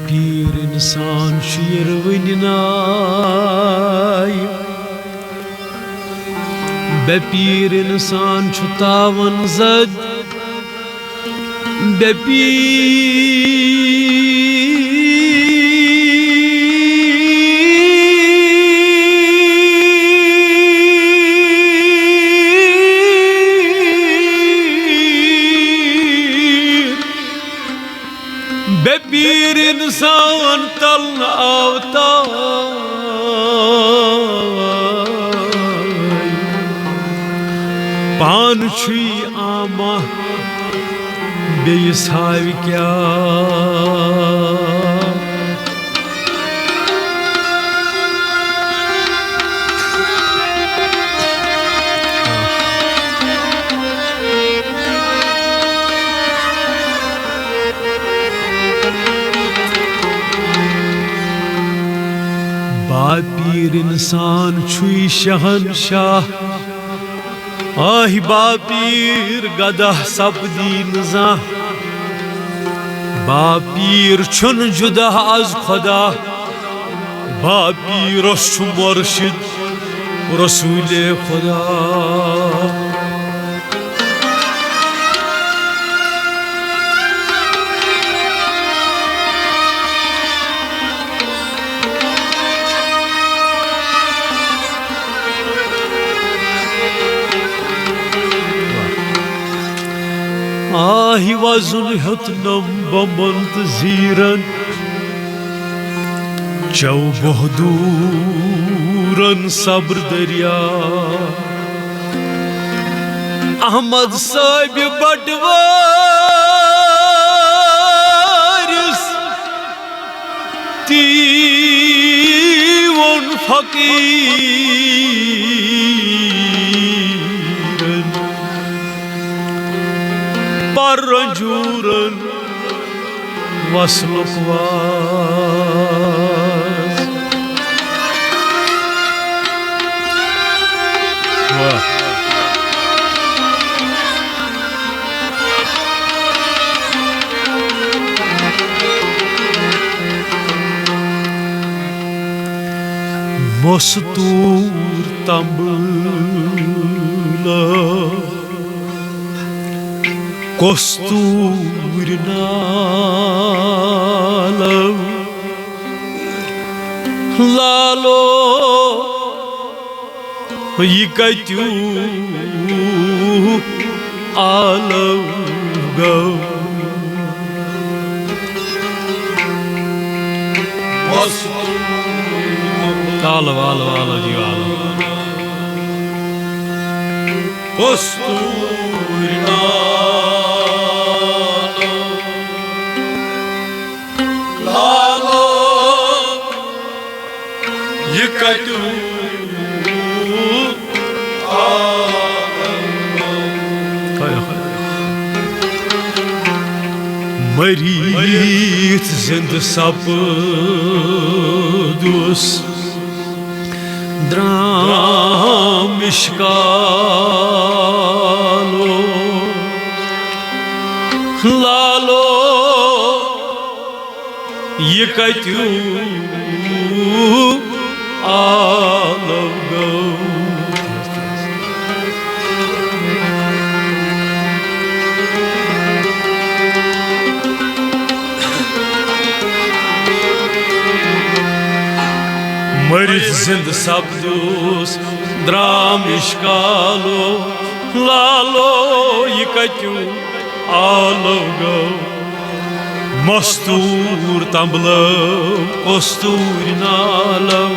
Pir insan şirvinay Be pir insan çutavan zad Be bir insan talna avtay Pan çuy ama beis havi kya Pir insan çuy şahanşah Ah Bapir gadah sabdi nizah Bapir çun judah az khoda Bapir şu murşid Resul-i Khuda Ahi vazun hutnam bamant ziran Çav bohduran sabr derya Ahmad sahibi badvaris Tivon fakiran Parranjuran vasluk vaz Mostur tambula Kosturnalam Lalo Yikatyu Alam Gav Alo ji alo Yikatu Marit zind sapdus Dram ishkalo Lalo Yikatu Alam Gav Marit zind sapdus Dram ishkalo Lalo Yikatu Alam Gav Mastur tamblav Kosturnalam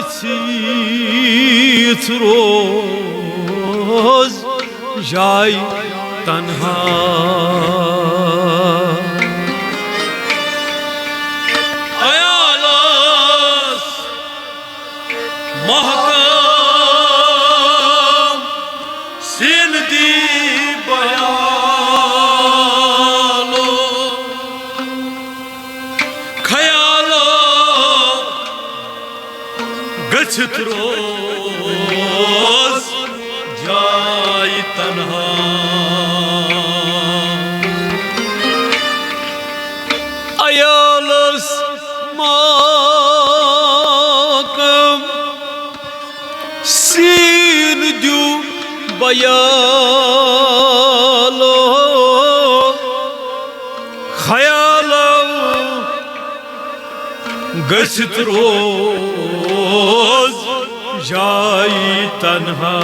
गछित रोज जाय तन्हा अयालस महकम सिंदी बयालो खयालो गछित रोज जाय तन्हा अयालस महकम सिंदी बयालो खयालो गछित रोज जाय तन्हा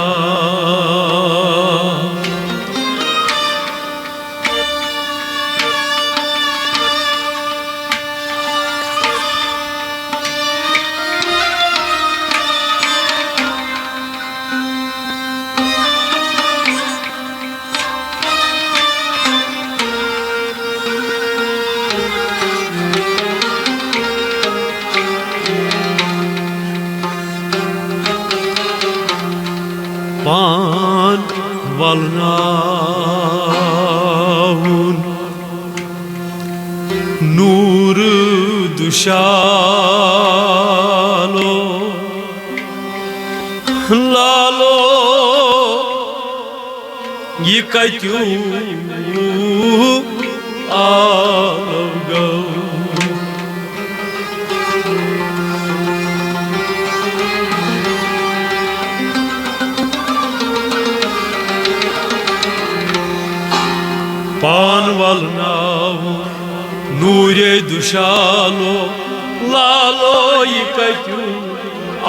पान वलनाउन नूर दुशालो लालो ये कत्यू आगो पान वलनाउन नूरे दुशालो लालो ये कत्यू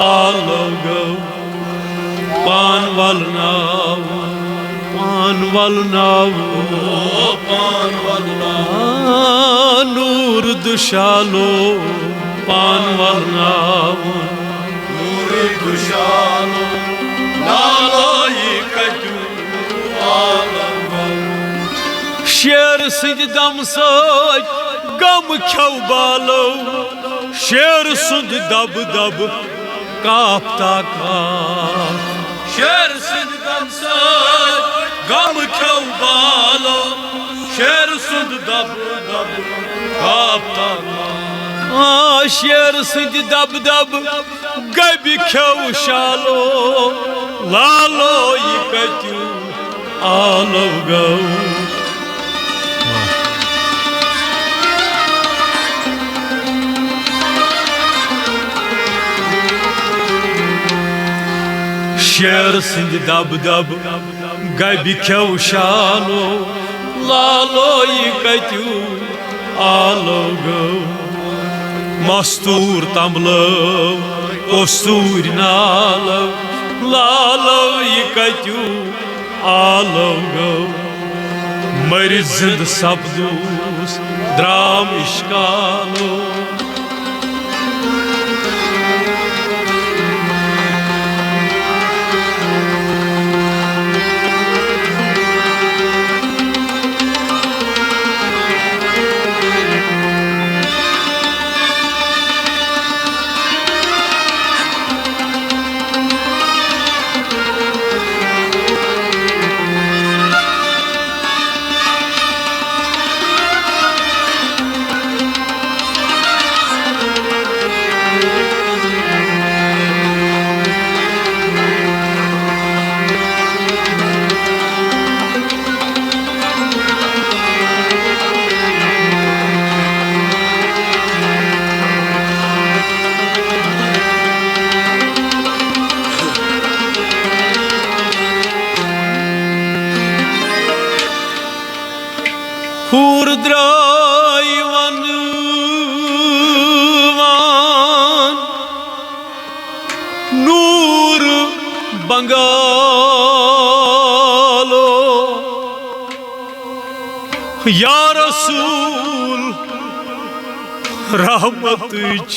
आगो पान वलनाउन नूर दुशालो पान वलनाउन नूर दुशालो लालो ये कत्यू आगो शेर सिंद दम सज गम ख्यौ बालो शेर सुंद दब दब कापता काप शेर सिंद दम सज गम ख्यौ बालो शेर सुंद दब दब कापता काप शेर सिंद दब दब गबि ख्यौ शालो लालो ये कत्यू आलो गौ शेर सिंद दब दब गबि ख्यौ शालो लालो ये कत्यू आलो गौ मस्तूर तमलो कस्तूर नालो लालो ये कत्यू आलो गौ मर जिंद सपदूस dram इश्कालो Hur draivan van Nur bangalo Ya Rasul rahmatich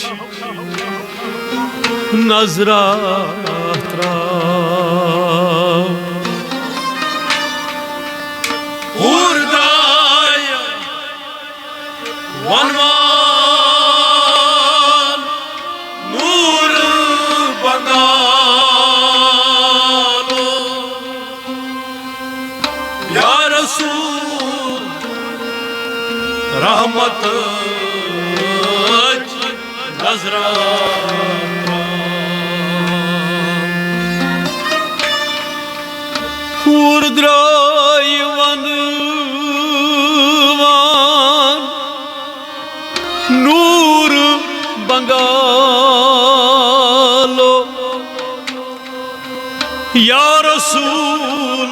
नजरा त्राव उर्दाय वनवान नूर बंगालो या रसूल रहमत नजरा उर्द्राय वनवान नूर बंगालो या रसूल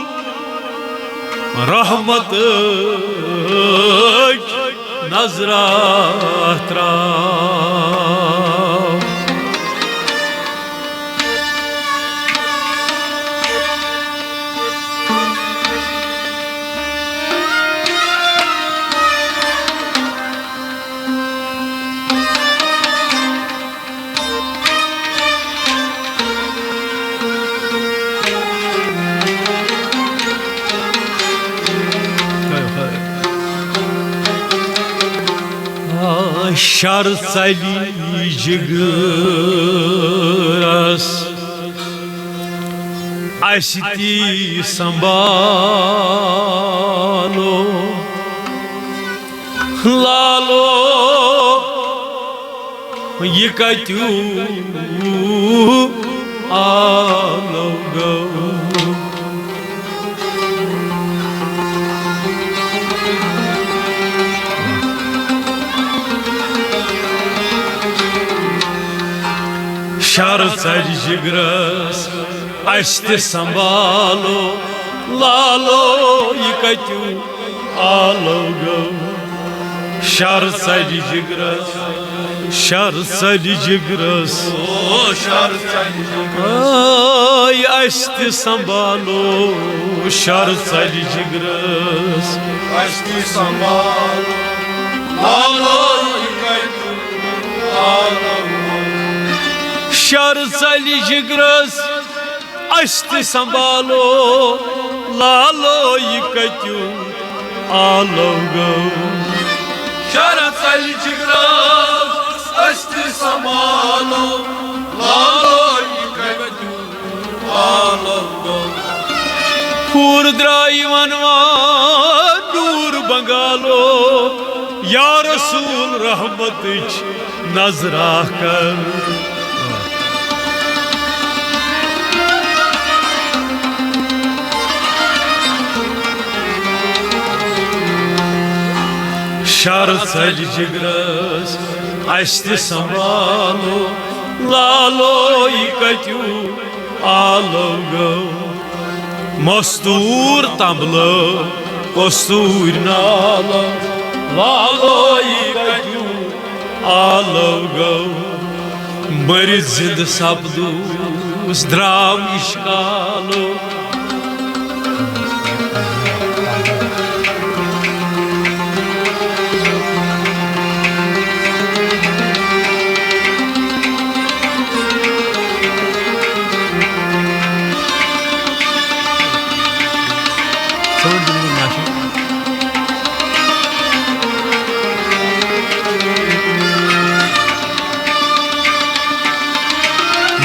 रहमत नजरा त्राव Şar sali gras Aşti sambalo Lalo Yikatu Alogo Şar sarjigras Aşti sambalo Lalo yikatu alogo Şar sarjigras Şar sarjigras Şar sarjigras Ay aşti sambalo Şar sarjigras Aşti sambalo Lalo yikatu alogo Şar salijigras Aşti sambalo Lalo yikatu alogo Şar salijigras Aşti sambalo Lalo yikatu alogo Purdrai vanvan nur bangalo Ya Rasul rahmat iç nazra kar Şar salijigras Aşti sambalo Lalo yikatu alogo Mostur tamblo Kostur nalo Lalo yikatu alogo Mariz zind sabdu Zdrav ishkalo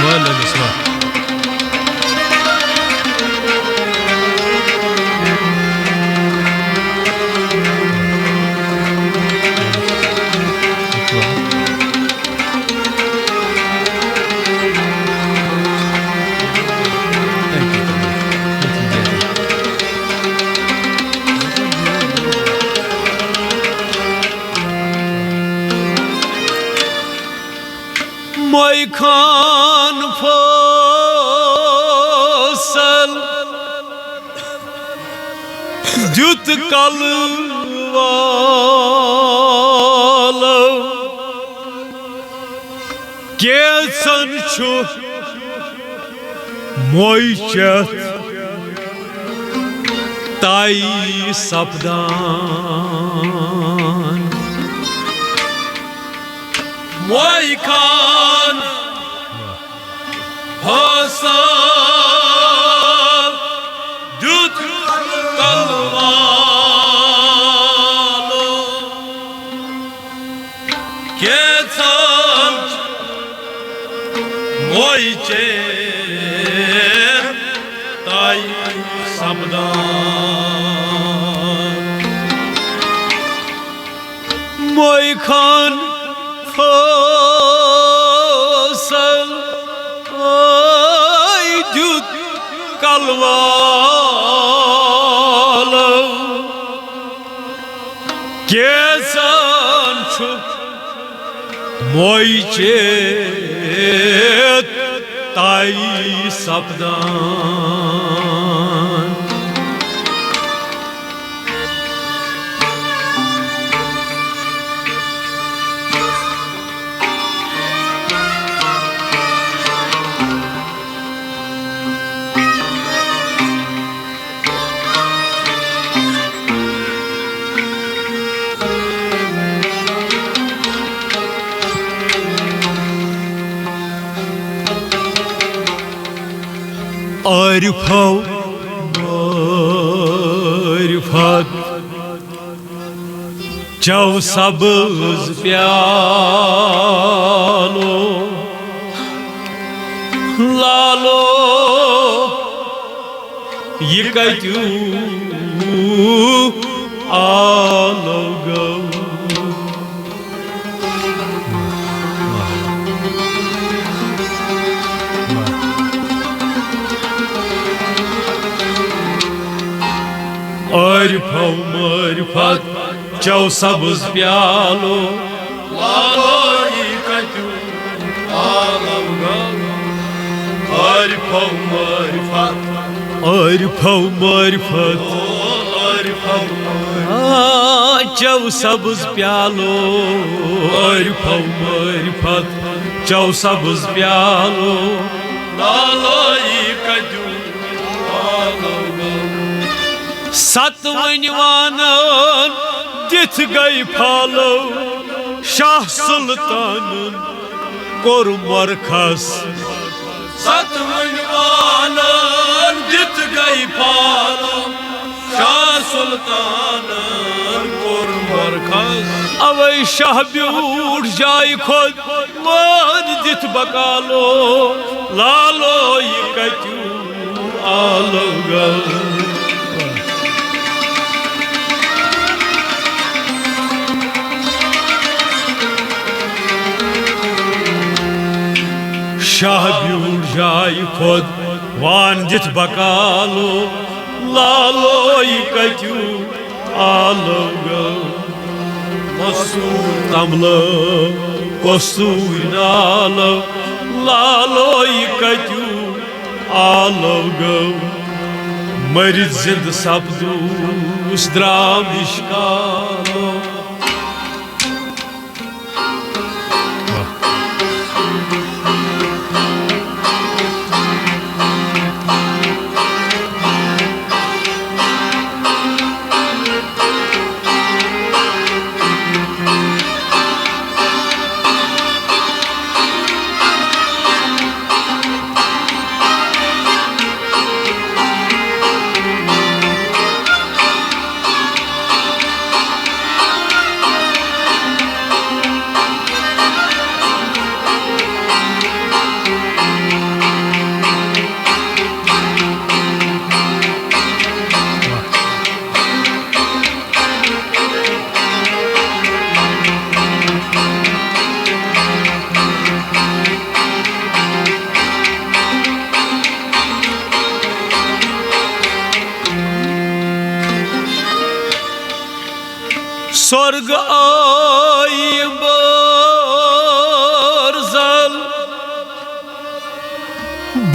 ولا نسمع Moy khan fasal Düt kalvala Gelsan şu moy chat Tai sapdan Moy khan फसल दुत कलवालो केसन मोइचे ताई सबदान मोई खान फसल दुत कलवालो केसन छु मोइचे ताई सबदान मारिफत चौ सबज प्यालो लालो ये कतू आलो गो मारिफत चौ सबज प्यालो लालो ये कतू आलो गो मारिफत चौ सबज प्यालो मारिफत चौ सबज प्यालो लालो ये कतू आलो गो सतवनवानन दिथ गई फालो शाह सुल्तानन कोर मरखस सतवनवानन दिथ गई फालो शाह सुल्तानन कोर मरखस अवै शाह ब्यूट जाय खुद मान दिथ बकालो लालो ये कतू आलो गो शाह ब्यूट जाय खुद वान दिथ बकालो लालो ये कतू आलो गो तमलो कसूर नालो लालो ये कतू आलो गो मरिद जिंद सपदूस द्राम इश्कालो स्वर्ग आई बरजल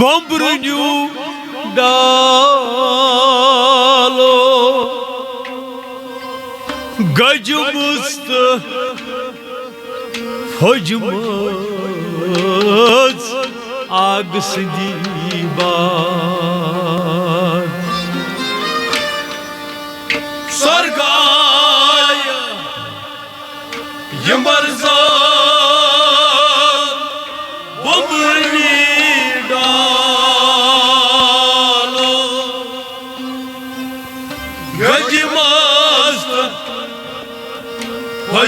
बम्बरन्यू डालो गजमुस्त फजमज आग सदीबार स्वर्ग Yambarza Bumrni Da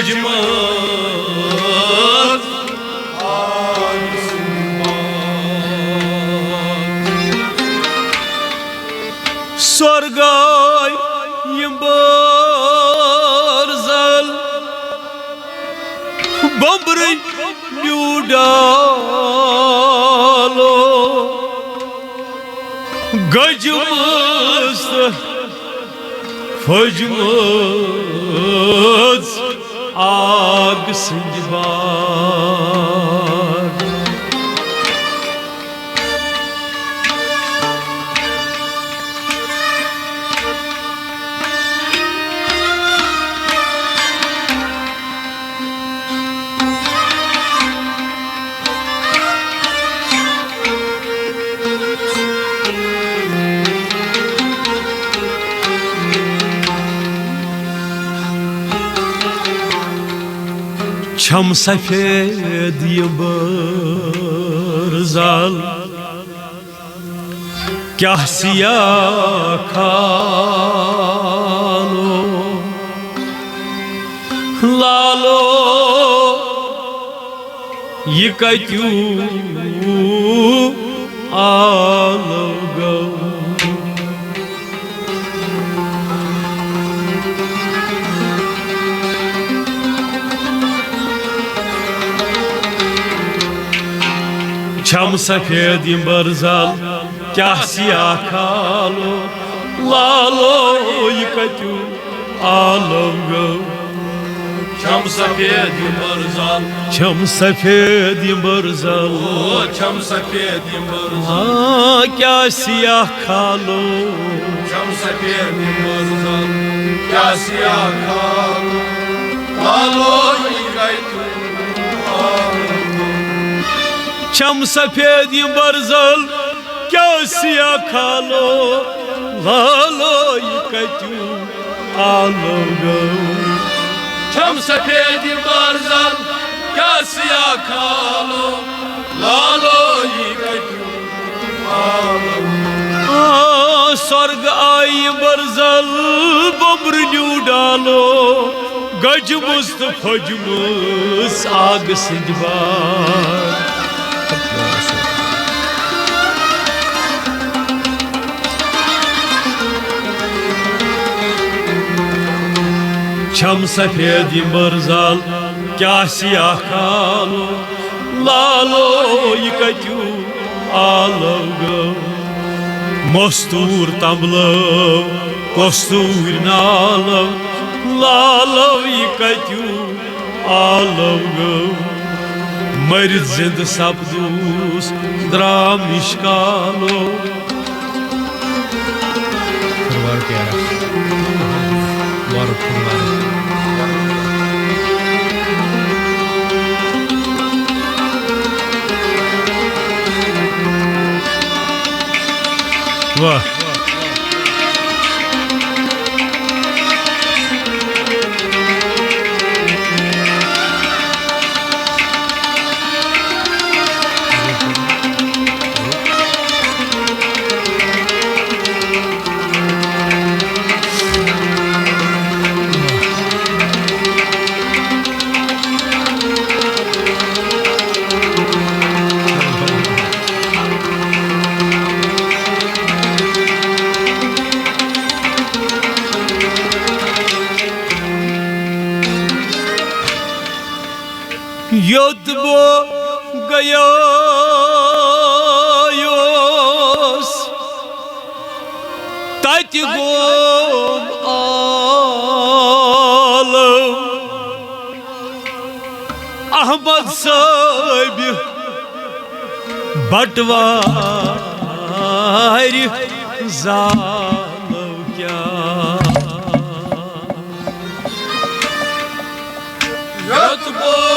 गजमत स्वर्गाय यंबरजल बम्बरी न्यूडालो गजमस्त फजमत आग संजबाग छम सफेद यंबरजल क्या सिया खालो लालो ये कत्यू आलो गो छम सफेद यंबरजल क्या सिया खालो लालो ये कत्यू आलो गो छम सफेद यंबरजल छम सफेद यंबरजल छम सफेद यंबरजल क्या सिया खालो छम सफेद यंबरजल क्या सिया खालो लालो ये कत्यू छम सफेद यंबरजल क्या सिया खालो लालो ये कत्यू आलो गो छम सफेद यंबरजल क्या सिया खालो लालो ये कत्यू स्वर्ग आई यंबरजल बम्बरन्यू डालो गजमुस्त फजमुस आग संजबाग छम सफेद यंबरजल क्या सिया खालो लालो ये कत्यू आलो गो मस्तूर तमलो कस्तूर नालो लालो ये कत्यू आलो गो मरिद जिंद सपदूस द्राम निष्कालो वाह Yodbo gayos Tati gom alam Ahmad Sabi Batwari Zalo kya Yodbo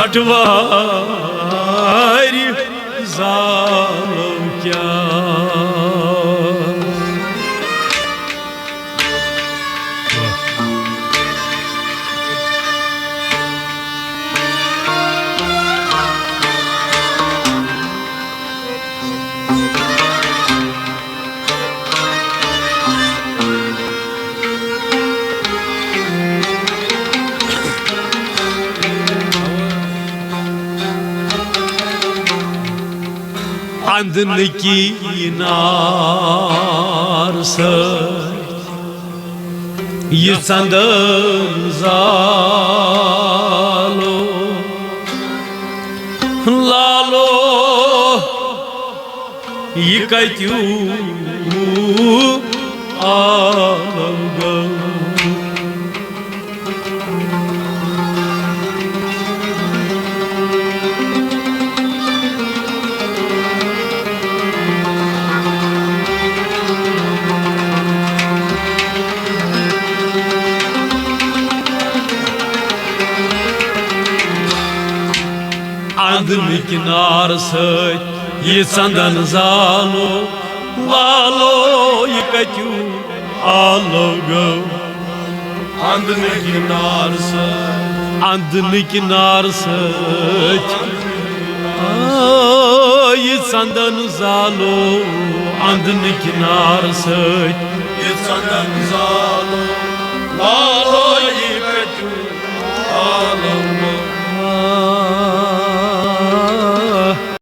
Batwar जालो क्या Andın ki inarsa Yırsandan zalo Lalo Yıkaytyu Ağlamda Andın kinar söt Yısandan zalo Lalo yıkatyu Ağlamda Andın kinar söt Andın kinar söt Yısandan zalo Andın kinar söt Yısandan zalo Lalo